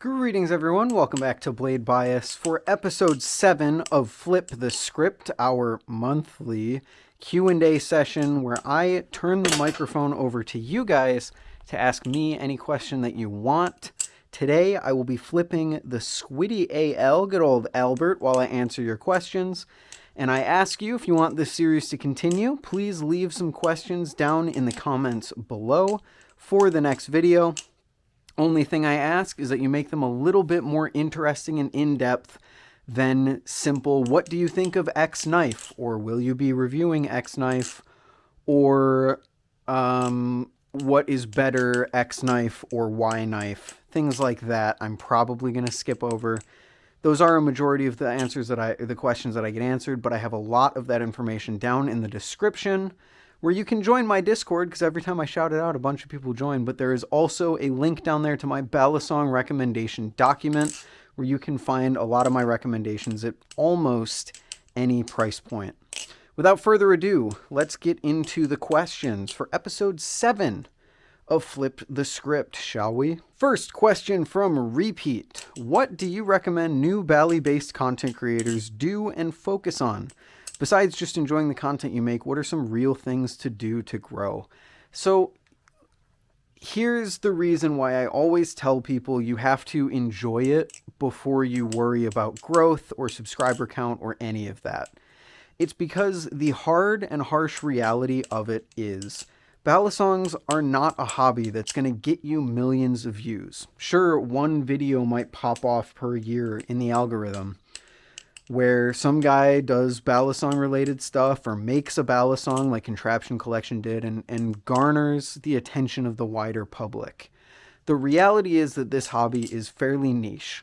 Greetings everyone, welcome back to Blade Bias for episode 7 of Flip the Script, our monthly Q&A session where I turn the microphone over to you guys to ask me any question that you want. Today I will be flipping the Squiddy AL, good old Albert, while I answer your questions. And I ask you, if you want this series to continue, please leave some questions down in the comments below for the next video. Only thing I ask is that you make them a little bit more interesting and in-depth than simple, what do you think of X knife? Or will you be reviewing X knife? Or what is better, X knife or Y knife? Things like that I'm probably going to skip over. Those are a majority of the questions that I get answered, but I have a lot of that information down in the description, where you can join my Discord, because every time I shout it out, a bunch of people join. But there is also a link down there to my Balisong recommendation document, where you can find a lot of my recommendations at almost any price point. Without further ado, let's get into the questions for episode 7 of Flip the Script, shall we? First question from Repeat. What do you recommend new Bali-based content creators do and focus on? Besides just enjoying the content you make, what are some real things to do to grow? So here's the reason why I always tell people you have to enjoy it before you worry about growth or subscriber count or any of that. It's because the hard and harsh reality of it is Balisongs are not a hobby that's going to get you millions of views. Sure, one video might pop off per year in the algorithm, where some guy does Balisong related stuff or makes a Balisong like Contraption Collection did and garners the attention of the wider public. The reality is that this hobby is fairly niche.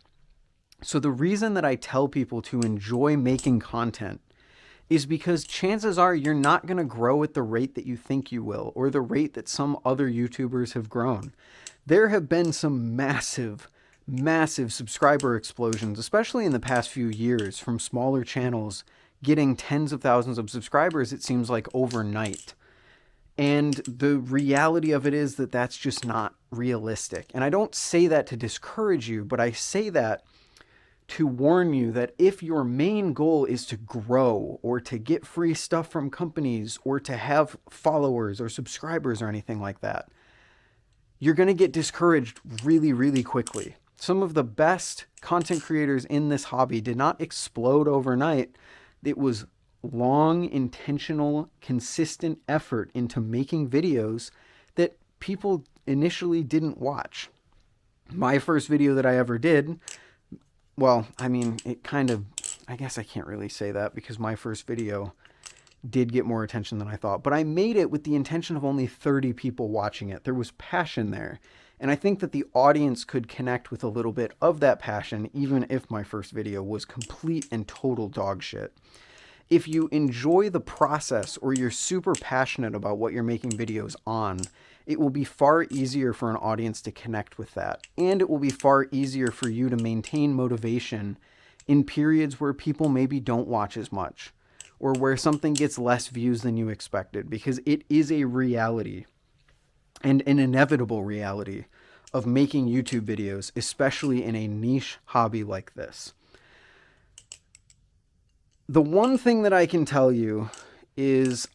So the reason that I tell people to enjoy making content is because chances are you're not going to grow at the rate that you think you will, or the rate that some other YouTubers have grown. There have been some massive subscriber explosions, especially in the past few years, from smaller channels getting tens of thousands of subscribers, it seems like overnight. And the reality of it is that that's just not realistic. And I don't say that to discourage you, but I say that to warn you that if your main goal is to grow or to get free stuff from companies or to have followers or subscribers or anything like that, you're going to get discouraged really, really quickly. Some of the best content creators in this hobby did not explode overnight. It was long, intentional, consistent effort into making videos that people initially didn't watch. My first video that I ever did, well, I mean, I guess I can't really say that because my first video did get more attention than I thought, but I made it with the intention of only 30 people watching it. There was passion there. And I think that the audience could connect with a little bit of that passion, even if my first video was complete and total dog shit. If you enjoy the process or you're super passionate about what you're making videos on, it will be far easier for an audience to connect with that. And it will be far easier for you to maintain motivation in periods where people maybe don't watch as much, or where something gets less views than you expected, because it is a reality, and an inevitable reality, of making YouTube videos, especially in a niche hobby like this. The one thing that I can tell you is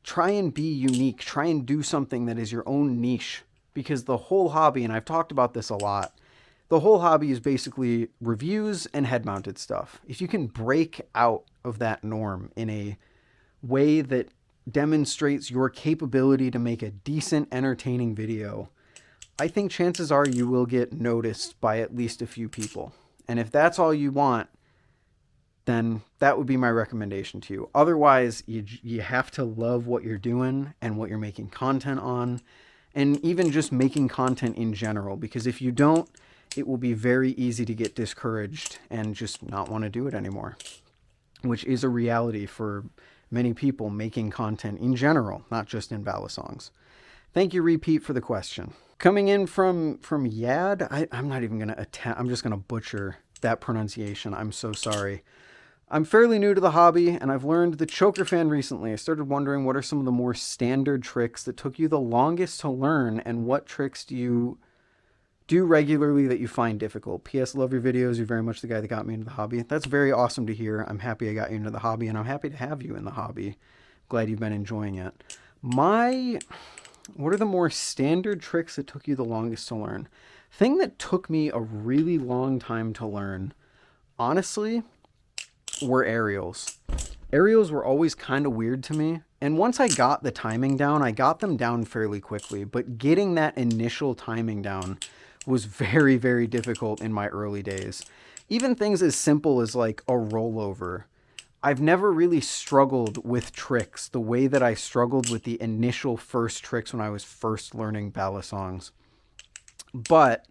try and be unique. Try and do something that is your own niche, because the whole hobby, and I've talked about this a lot, the whole hobby is basically reviews and head-mounted stuff. If you can break out of that norm in a way that demonstrates your capability to make a decent, entertaining video, I think chances are you will get noticed by at least a few people. And if that's all you want, then that would be my recommendation to you. Otherwise, you have to love what you're doing and what you're making content on, and even just making content in general, because if you don't, it will be very easy to get discouraged and just not want to do it anymore, which is a reality for many people making content in general, not just in Balisongs. Thank you, Repeat, for the question. Coming in from Yad, I'm not even going to attempt, I'm just going to butcher that pronunciation. I'm so sorry. I'm fairly new to the hobby, and I've learned the choker fan recently. I started wondering, what are some of the more standard tricks that took you the longest to learn, and what tricks do you do regularly that you find difficult. P.S. Love your videos. You're very much the guy that got me into the hobby. That's very awesome to hear. I'm happy I got you into the hobby, and I'm happy to have you in the hobby. Glad you've been enjoying it. What are the more standard tricks that took you the longest to learn? Thing that took me a really long time to learn, honestly, were aerials. Aerials were always kind of weird to me. And once I got the timing down, I got them down fairly quickly. But getting that initial timing down was very, very difficult in my early days. Even things as simple as like a rollover. I've never really struggled with tricks the way that I struggled with the initial first tricks when I was first learning Balisongs. But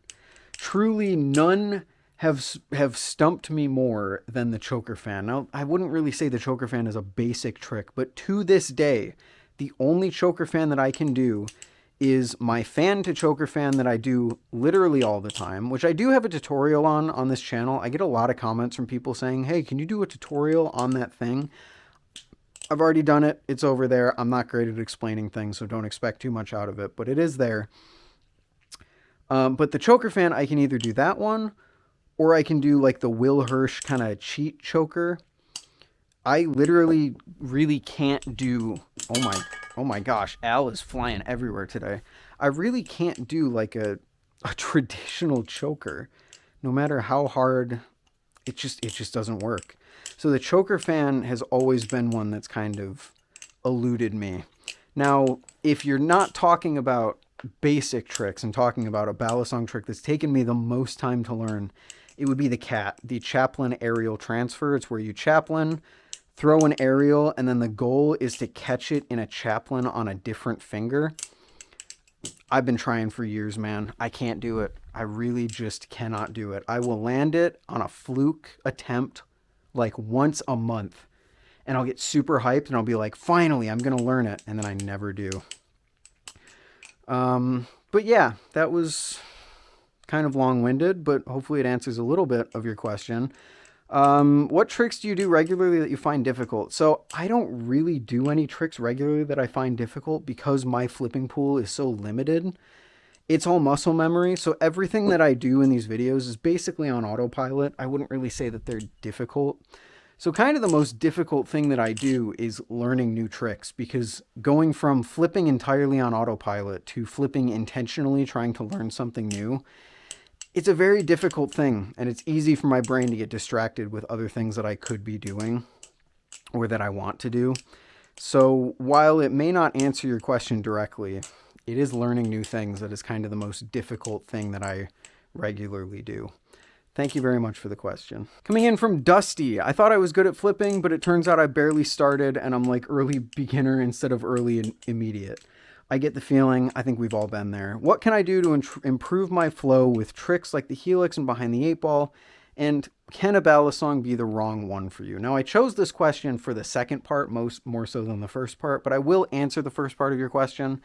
truly none have stumped me more than the choker fan. Now, I wouldn't really say the choker fan is a basic trick, but to this day, the only choker fan that I can do is my fan to choker fan that I do literally all the time, which I do have a tutorial on this channel. I get a lot of comments from people saying, hey, can you do a tutorial on that thing? I've already done it. It's over there. I'm not great at explaining things, so don't expect too much out of it, but it is there. But the choker fan, I can either do that one, or I can do like the Will Hirsch kind of cheat choker. I literally really can't do, oh my gosh, Al is flying everywhere today. I really can't do like a traditional choker, no matter how hard, it just doesn't work. So the choker fan has always been one that's kind of eluded me. Now, if you're not talking about basic tricks and talking about a Balisong trick that's taken me the most time to learn, it would be the Chaplin aerial transfer. It's where you Chaplin, throw an aerial, and then the goal is to catch it in a Chaplin on a different finger. I've been trying for years, man. I can't do it. I really just cannot do it. I will land it on a fluke attempt like once a month, and I'll get super hyped, and I'll be like, finally, I'm going to learn it, and then I never do. But yeah, that was kind of long-winded, but hopefully it answers a little bit of your question. What tricks do you do regularly that you find difficult? So I don't really do any tricks regularly that I find difficult because my flipping pool is so limited. It's all muscle memory. So everything that I do in these videos is basically on autopilot. I wouldn't really say that they're difficult. So kind of the most difficult thing that I do is learning new tricks, because going from flipping entirely on autopilot to flipping intentionally trying to learn something new, it's a very difficult thing, and it's easy for my brain to get distracted with other things that I could be doing or that I want to do. So while it may not answer your question directly, it is learning new things that is kind of the most difficult thing that I regularly do. Thank you very much for the question. Coming in from Dusty. I thought I was good at flipping, but it turns out I barely started and I'm like early beginner instead of early and immediate. I get the feeling. I think we've all been there. What can I do to improve my flow with tricks like the helix and behind the 8-ball? And can a Balisong be the wrong one for you? Now, I chose this question for the second part more so than the first part, but I will answer the first part of your question.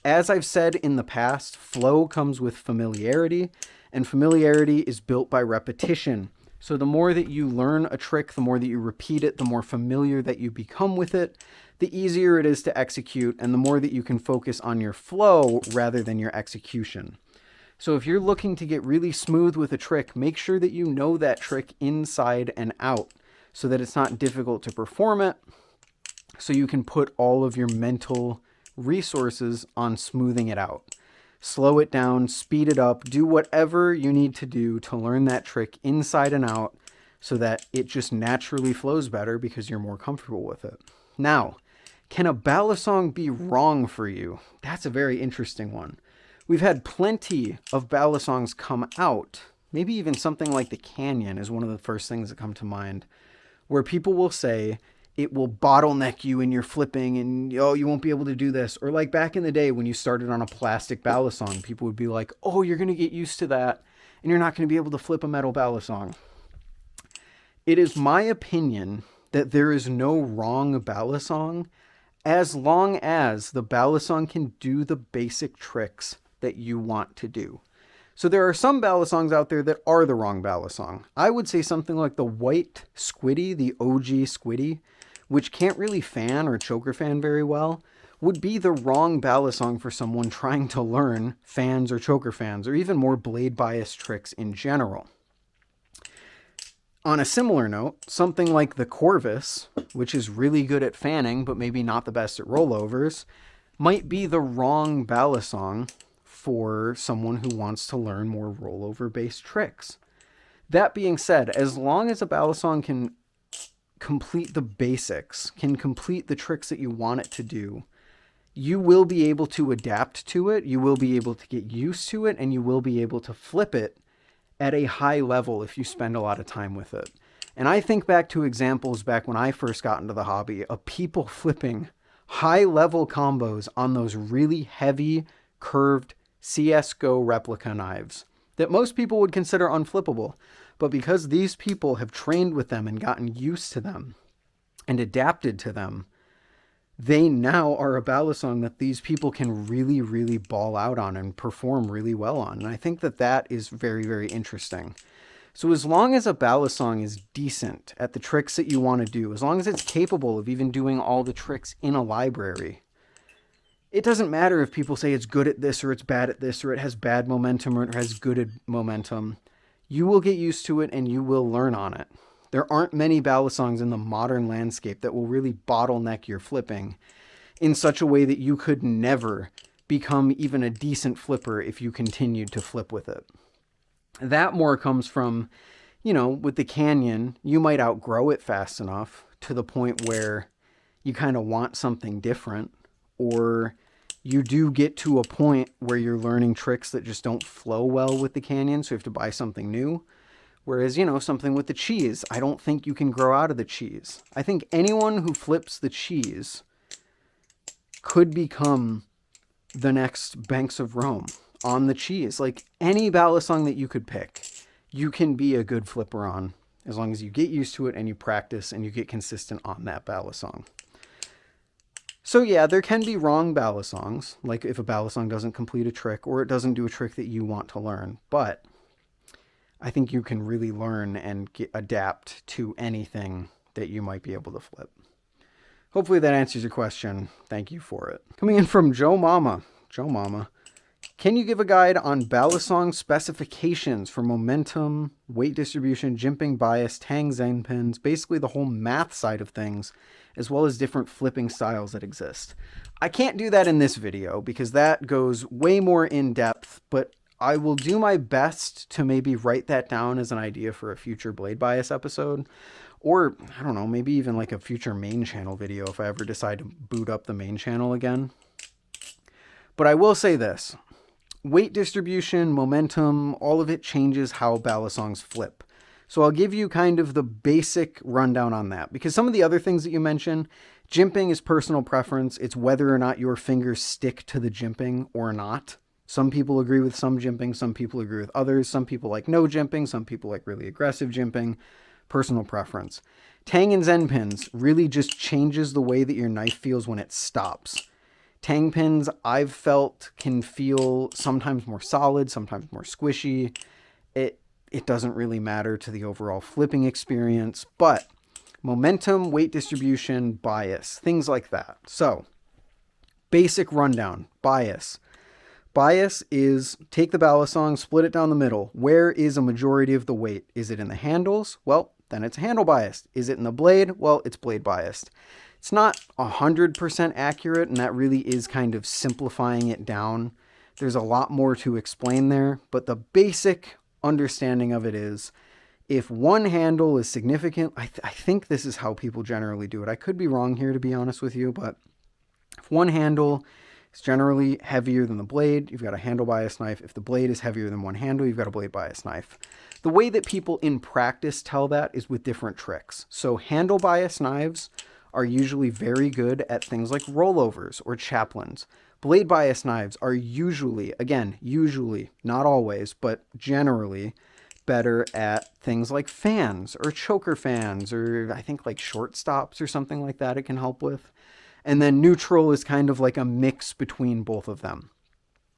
As I've said in the past, flow comes with familiarity, and familiarity is built by repetition. So the more that you learn a trick, the more that you repeat it, the more familiar that you become with it, the easier it is to execute, and the more that you can focus on your flow rather than your execution. So if you're looking to get really smooth with a trick, make sure that you know that trick inside and out so that it's not difficult to perform it, so you can put all of your mental resources on smoothing it out. Slow it down, speed it up, do whatever you need to do to learn that trick inside and out so that it just naturally flows better because you're more comfortable with it. Now, can a Balisong be wrong for you? That's a very interesting one. We've had plenty of Balisongs come out, maybe even something like the Canyon is one of the first things that come to mind, where people will say it will bottleneck you in your flipping and, oh, you won't be able to do this. Or like back in the day when you started on a plastic Balisong, people would be like, oh, you're going to get used to that and you're not going to be able to flip a metal Balisong. It is my opinion that there is no wrong Balisong as long as the Balisong can do the basic tricks that you want to do. So there are some Balisongs out there that are the wrong Balisong. I would say something like the white Squiddy, the OG Squiddy, which can't really fan or choker fan very well, would be the wrong balisong for someone trying to learn fans or choker fans, or even more blade bias tricks in general. On a similar note, something like the Corvus, which is really good at fanning, but maybe not the best at rollovers, might be the wrong balisong for someone who wants to learn more rollover-based tricks. That being said, as long as a balisong can complete the basics, can complete the tricks that you want it to do, you will be able to adapt to it, you will be able to get used to it, and you will be able to flip it at a high level if you spend a lot of time with it. And I think back to examples back when I first got into the hobby of people flipping high-level combos on those really heavy, curved CSGO replica knives that most people would consider unflippable. But because these people have trained with them and gotten used to them and adapted to them, they now are a balisong that these people can really, really ball out on and perform really well on. And I think that that is very, very interesting. So as long as a balisong is decent at the tricks that you want to do, as long as it's capable of even doing all the tricks in a library, it doesn't matter if people say it's good at this or it's bad at this or it has bad momentum or it has good momentum. You will get used to it and you will learn on it. There aren't many balisongs in the modern landscape that will really bottleneck your flipping in such a way that you could never become even a decent flipper if you continued to flip with it. That more comes from, with the Canyon, you might outgrow it fast enough to the point where you kind of want something different, or you do get to a point where you're learning tricks that just don't flow well with the Canyon, so you have to buy something new. Whereas, something with the cheese, I don't think you can grow out of the cheese. I think anyone who flips the cheese could become the next Banks of Rome on the cheese. Like any balisong that you could pick, you can be a good flipper on as long as you get used to it and you practice and you get consistent on that balisong. So yeah, there can be wrong balisongs, like if a balisong doesn't complete a trick or it doesn't do a trick that you want to learn, but I think you can really learn and adapt to anything that you might be able to flip. Hopefully that answers your question. Thank you for it. Coming in from Joe Mama. Joe Mama. Can you give a guide on balisong specifications for momentum, weight distribution, jimping, bias, tang, zen pins, basically the whole math side of things, as well as different flipping styles that exist? I can't do that in this video because that goes way more in depth, but I will do my best to maybe write that down as an idea for a future blade bias episode, or I don't know, maybe even like a future main channel video if I ever decide to boot up the main channel again. But I will say this, weight distribution, momentum, all of it changes how balisongs flip. So I'll give you kind of the basic rundown on that, because some of the other things that you mentioned, jimping is personal preference. It's whether or not your fingers stick to the jimping or not. Some people agree with some jimping, some people agree with others, some people like no jimping, some people like really aggressive jimping, personal preference. Tang and zen pins really just changes the way that your knife feels when it stops. Tang pins, I've felt, can feel sometimes more solid, sometimes more squishy. It doesn't really matter to the overall flipping experience, but momentum, weight distribution, bias, things like that. So, basic rundown, bias. Bias is take the balisong, split it down the middle. Where is a majority of the weight? Is it in the handles? Well, then it's handle biased. Is it in the blade? Well, it's blade biased. It's not 100% accurate, and that really is kind of simplifying it down. There's a lot more to explain there, but the basic understanding of it is if one handle is significant, I think this is how people generally do it. I could be wrong here, to be honest with you, but if one handle is generally heavier than the blade, you've got a handle bias knife. If the blade is heavier than one handle, you've got a blade bias knife. The way that people in practice tell that is with different tricks. So handle bias knives are usually very good at things like rollovers or chaplains. Blade bias knives are usually, not always, but generally better at things like fans or choker fans, or I think like short stops or something like that it can help with. And then neutral is kind of like a mix between both of them.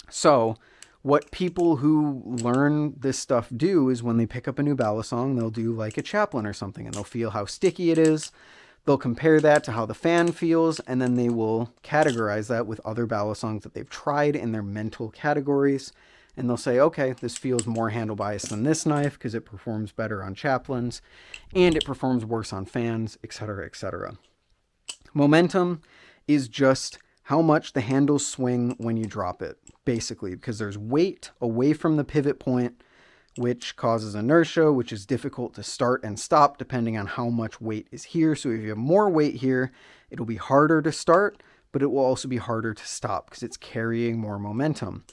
So what people who learn this stuff do is when they pick up a new balisong, they'll do like a chaplain or something, and they'll feel how sticky it is. They'll compare that to how the fan feels, and then they will categorize that with other Balisongs that they've tried in their mental categories. And they'll say, okay, this feels more handle bias than this knife because it performs better on chaplains and it performs worse on fans, etc., etc. Momentum is just how much the handles swing when you drop it, basically, because there's weight away from the pivot point, which causes inertia, which is difficult to start and stop depending on how much weight is here. So if you have more weight here, it'll be harder to start, but it will also be harder to stop because it's carrying more momentum.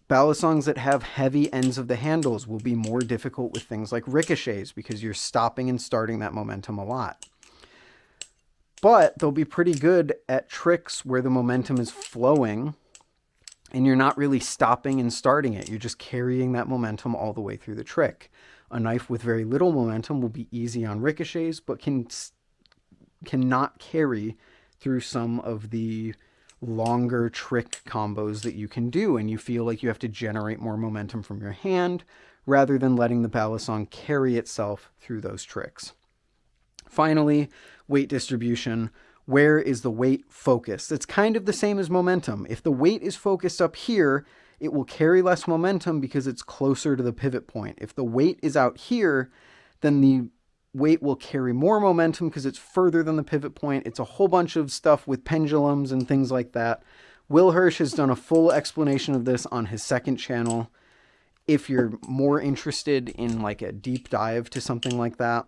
Balisongs that have heavy ends of the handles will be more difficult with things like ricochets because you're stopping and starting that momentum a lot. But they'll be pretty good at tricks where the momentum is flowing and you're not really stopping and starting it. You're just carrying that momentum all the way through the trick. A knife with very little momentum will be easy on ricochets, but cannot carry through some of the longer trick combos that you can do, and you feel like you have to generate more momentum from your hand rather than letting the Balisong carry itself through those tricks. Finally, weight distribution. Where is the weight focused? It's kind of the same as momentum. If the weight is focused up here, it will carry less momentum because it's closer to the pivot point. If the weight is out here, then the weight will carry more momentum because it's further than the pivot point. It's a whole bunch of stuff with pendulums and things like that. Will Hirsch has done a full explanation of this on his second channel. If you're more interested in like a deep dive to something like that.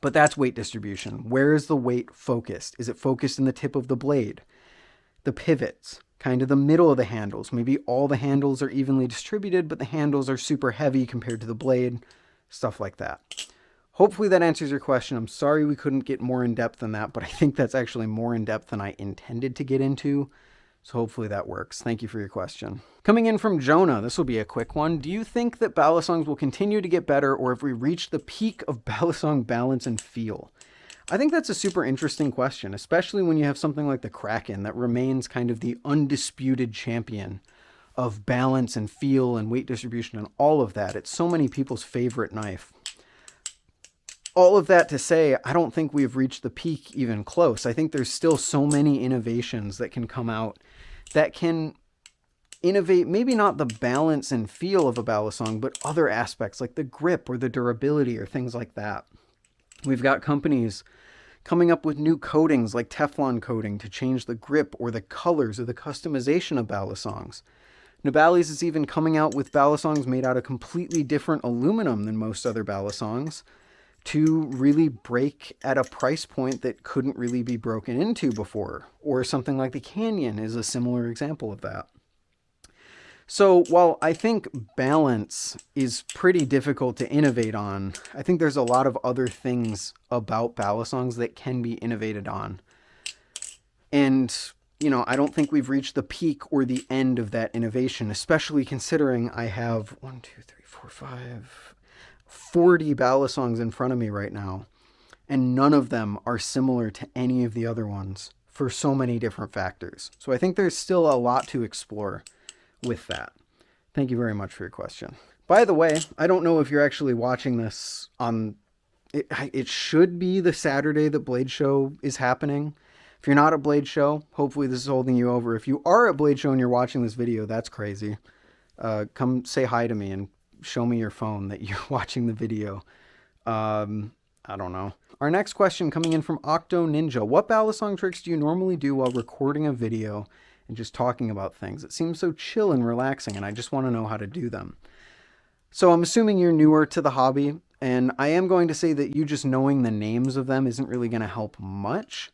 But that's weight distribution. Where is the weight focused? Is it focused in the tip of the blade? The pivots, kind of the middle of the handles. Maybe all the handles are evenly distributed, but the handles are super heavy compared to the blade. Stuff like that. Hopefully that answers your question. I'm sorry we couldn't get more in depth than that, but I think that's actually more in depth than I intended to get into. So hopefully that works. Thank you for your question. Coming in from Jonah, this will be a quick one. Do you think that Balisongs will continue to get better, or have we reached the peak of Balisong balance and feel? I think that's a super interesting question, especially when you have something like the Kraken that remains kind of the undisputed champion of balance and feel and weight distribution and all of that. It's so many people's favorite knife. All of that to say, I don't think we've reached the peak even close. I think there's still so many innovations that can come out that can innovate, maybe not the balance and feel of a Balisong, but other aspects like the grip or the durability or things like that. We've got companies coming up with new coatings like Teflon coating to change the grip or the colors or the customization of Balisongs. Nibali's is even coming out with Balisongs made out of completely different aluminum than most other Balisongs to really break at a price point that couldn't really be broken into before. Or something like the Canyon is a similar example of that. So while I think balance is pretty difficult to innovate on, I think there's a lot of other things about Balisongs that can be innovated on. And, you know, I don't think we've reached the peak or the end of that innovation, especially considering I have 40 Balisongs in front of me right now, and none of them are similar to any of the other ones for so many different factors. So I think there's still a lot to explore with that. Thank you very much for your question. By the way, I don't know if you're actually watching this on... It should be the Saturday that Blade Show is happening. If you're not at Blade Show, hopefully this is holding you over. If you are at Blade Show and you're watching this video, that's crazy. Come say hi to me and show me your phone that you're watching the video. I don't know. Our next question coming in from Octo Ninja. What Balisong tricks do you normally do while recording a video and just talking about things? It seems so chill and relaxing, and I just want to know how to do them. So I'm assuming you're newer to the hobby, and I am going to say that you just knowing the names of them isn't really going to help much.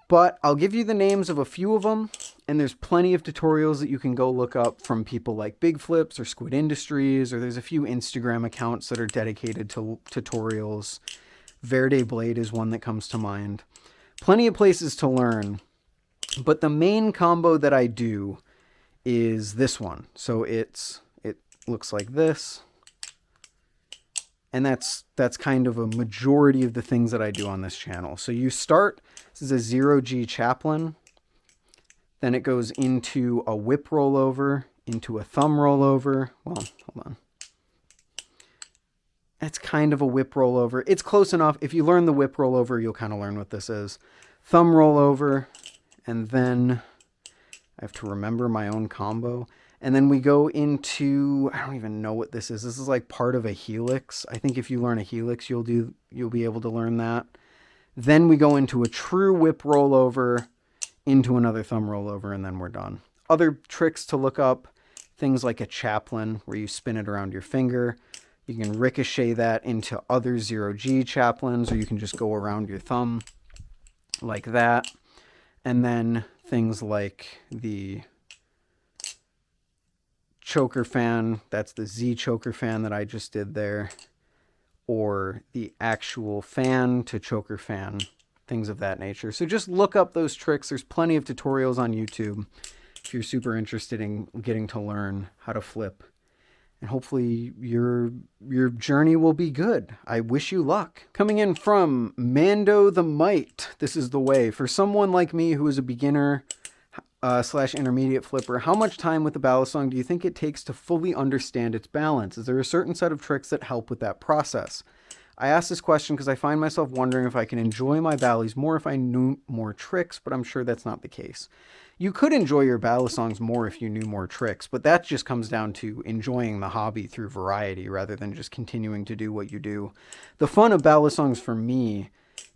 But I'll give you the names of a few of them, and there's plenty of tutorials that you can go look up from people like Big Flips or Squid Industries, or there's a few Instagram accounts that are dedicated to tutorials. Verde Blade is one that comes to mind. Plenty of places to learn, but the main combo that I do is this one. So it looks like this. And that's kind of a majority of the things that I do on this channel. So you start, this is a 0G chaplain. Then it goes into a whip rollover, into a thumb rollover. Well, hold on. It's kind of a whip rollover. It's close enough. If you learn the whip rollover, you'll kind of learn what this is. Thumb rollover, and then I have to remember my own combo. And then we go into, I don't even know what this is. This is like part of a helix. I think if you learn a helix, you'll be able to learn that. Then we go into a true whip rollover, into another thumb rollover, and then we're done. Other tricks to look up, things like a chaplain, where you spin it around your finger. You can ricochet that into other 0G chaplains, or you can just go around your thumb like that. And then things like the choker fan, that's the Z choker fan that I just did there, or the actual fan to choker fan, things of that nature. So just look up those tricks. There's plenty of tutorials on YouTube if you're super interested in getting to learn how to flip. And hopefully your journey will be good. I wish you luck. Coming in from Mando the Mite, this is the way. For someone like me who is a beginner / intermediate flipper, how much time with the Balisong do you think it takes to fully understand its balance? Is there a certain set of tricks that help with that process? I ask this question because I find myself wondering if I can enjoy my Balis more if I knew more tricks, but I'm sure that's not the case. You could enjoy your Balisongs more if you knew more tricks, but that just comes down to enjoying the hobby through variety rather than just continuing to do what you do. The fun of Balisongs for me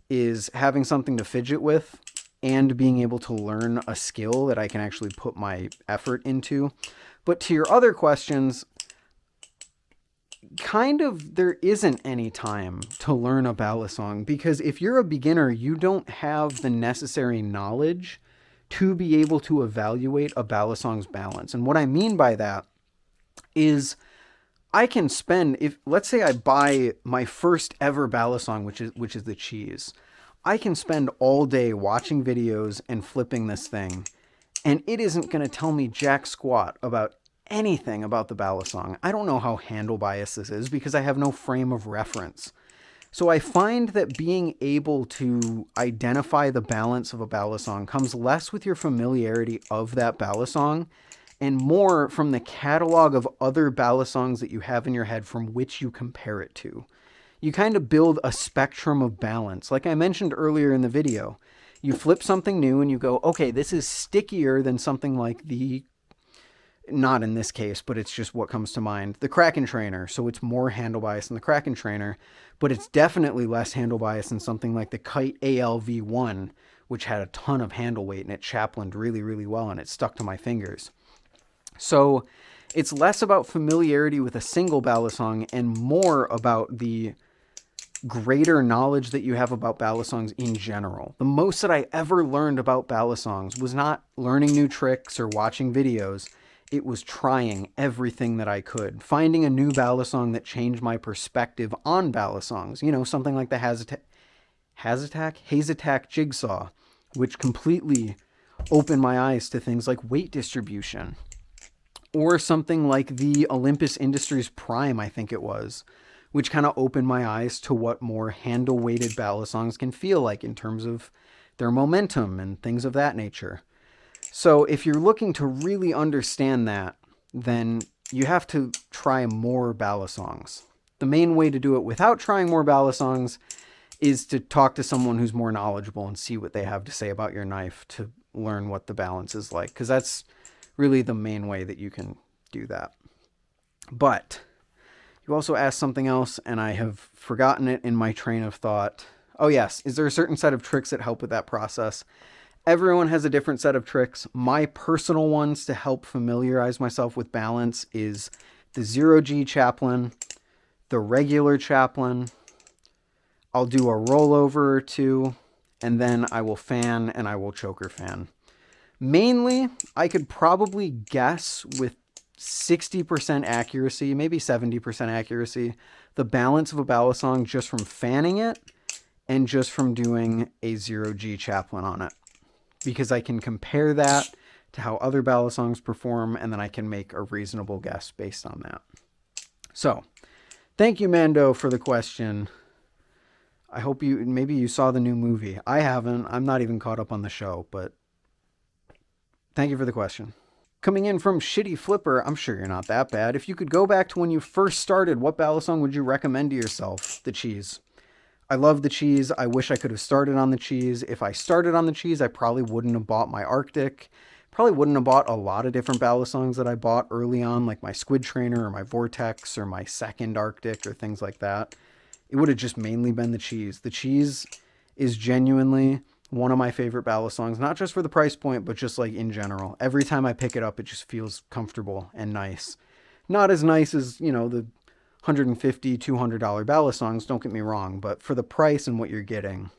is having something to fidget with and being able to learn a skill that I can actually put my effort into. But to your other questions, kind of there isn't any time to learn a Balisong, because if you're a beginner, you don't have the necessary knowledge to be able to evaluate a Balisong's balance. And what I mean by that is I can spend, if let's say I buy my first ever Balisong, which is the cheese, I can spend all day watching videos and flipping this thing, and it isn't going to tell me jack squat about anything about the Balisong. I don't know how handle bias this is because I have no frame of reference. So I find that being able to identify the balance of a Balisong comes less with your familiarity of that Balisong and more from the catalog of other Balisongs that you have in your head from which you compare it to. You kind of build a spectrum of balance. Like I mentioned earlier in the video, you flip something new and you go, okay, this is stickier than something like the, not in this case, but it's just what comes to mind, the Kraken Trainer. So it's more handle bias than the Kraken Trainer, but it's definitely less handle bias than something like the Kite ALV1, which had a ton of handle weight and it chaplined really, really well and it stuck to my fingers. So it's less about familiarity with a single Balisong and more about the greater knowledge that you have about Balisongs in general. The most that I ever learned about Balisongs was not learning new tricks or watching videos. It was trying everything that I could, finding a new Balisong that changed my perspective on Balisongs. You know, something like the Haze Attack Jigsaw, which completely opened my eyes to things like weight distribution. Or something like the Olympus Industries Prime, I think it was, which kind of opened my eyes to what more handle-weighted Balisongs can feel like in terms of their momentum and things of that nature. So if you're looking to really understand that, then you have to try more Balisongs. The main way to do it without trying more Balisongs is to talk to someone who's more knowledgeable and see what they have to say about your knife to learn what the balance is like, because that's really the main way that you can do that. But you also asked something else, and I have forgotten it in my train of thought. Oh yes, is there a certain set of tricks that help with that process? Everyone has a different set of tricks. My personal ones to help familiarize myself with balance is the 0G chaplain, the regular chaplain. I'll do a rollover or two, and then I will fan and I will choker fan. Mainly, I could probably guess with 60% accuracy, maybe 70% accuracy, the balance of a Balisong just from fanning it and just from doing a 0G chaplain on it. Because I can compare that to how other Balisongs perform, and then I can make a reasonable guess based on that. So, thank you, Mando, for the question. I hope maybe you saw the new movie. I haven't. I'm not even caught up on the show, but thank you for the question. Coming in from Shitty Flipper, I'm sure you're not that bad. If you could go back to when you first started, what Balisong would you recommend to yourself? The cheese. I love the cheese. I wish I could have started on the cheese. If I started on the cheese, I probably wouldn't have bought my Arctic. Probably wouldn't have bought a lot of different Balisongs that I bought early on, like my Squid Trainer or my Vortex or my second Arctic or things like that. It would have just mainly been the cheese. The cheese is genuinely one of my favorite Balisongs, not just for the price point, but just like in general. Every time I pick it up, it just feels comfortable and nice. Not as nice as, the $150, $200 Balisongs, don't get me wrong, but for the price and what you're getting,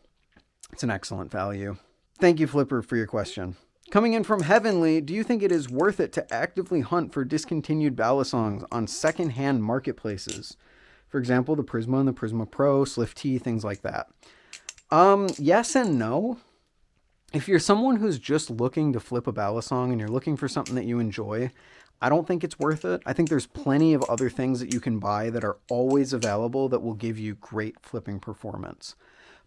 it's an excellent value. Thank you, Flipper, for your question. Coming in from Heavenly, do you think it is worth it to actively hunt for discontinued Balisongs on secondhand marketplaces? For example, the Prisma and the Prisma Pro, Slift T, things like that. Yes and no. If you're someone who's just looking to flip a Balisong and you're looking for something that you enjoy, I don't think it's worth it. I think there's plenty of other things that you can buy that are always available that will give you great flipping performance.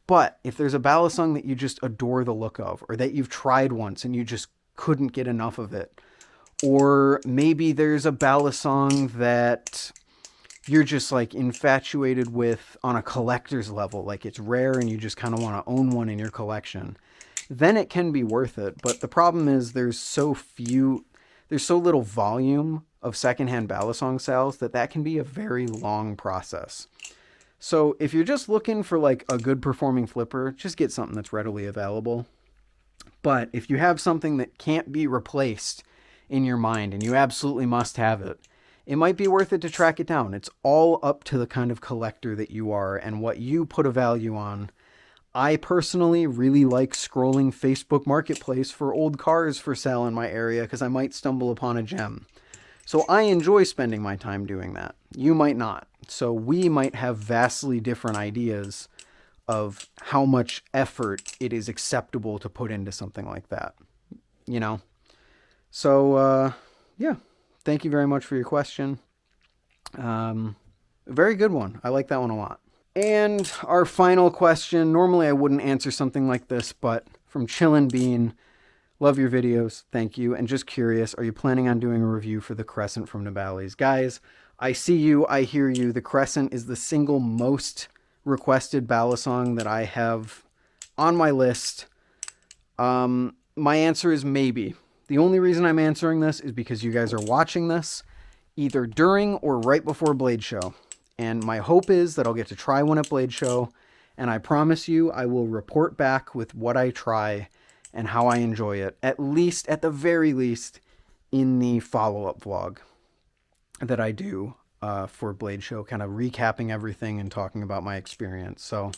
But if there's a Balisong that you just adore the look of, or that you've tried once and you just couldn't get enough of it, or maybe there's a Balisong that you're just like infatuated with on a collector's level, like it's rare and you just kind of want to own one in your collection, then it can be worth it. But the problem is there's so little volume of secondhand Balisong sales that can be a very long process. So if you're just looking for like a good performing flipper, just get something that's readily available. But if you have something that can't be replaced in your mind and you absolutely must have it, it might be worth it to track it down. It's all up to the kind of collector that you are and what you put a value on. I personally really like scrolling Facebook Marketplace for old cars for sale in my area because I might stumble upon a gem. So I enjoy spending my time doing that. You might not. So we might have vastly different ideas of how much effort it is acceptable to put into something like that. So, yeah. Thank you very much for your question. Very good one. I like that one a lot. And our final question. Normally I wouldn't answer something like this, but from Chillin' Bean. Love your videos. Thank you. And just curious, are you planning on doing a review for the Crescent from Nibali's? Guys, I see you. I hear you. The Crescent is the single most requested Balisong that I have on my list. My answer is maybe. The only reason I'm answering this is because you guys are watching this either during or right before Blade Show. And my hope is that I'll get to try one at Blade Show. And I promise you, I will report back with what I try and how I enjoy it. At the very least, in the follow-up vlog that I do for Blade Show, kind of recapping everything and talking about my experience. So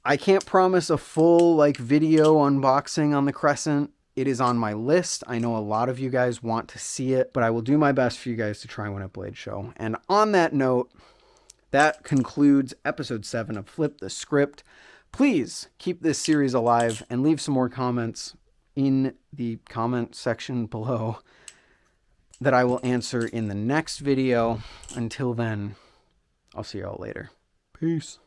I can't promise a full video unboxing on the Crescent. It is on my list. I know a lot of you guys want to see it, but I will do my best for you guys to try one at Blade Show. And on that note, that concludes episode 7 of Flip the Script. Please keep this series alive and leave some more comments in the comment section below that I will answer in the next video. Until then, I'll see you all later. Peace.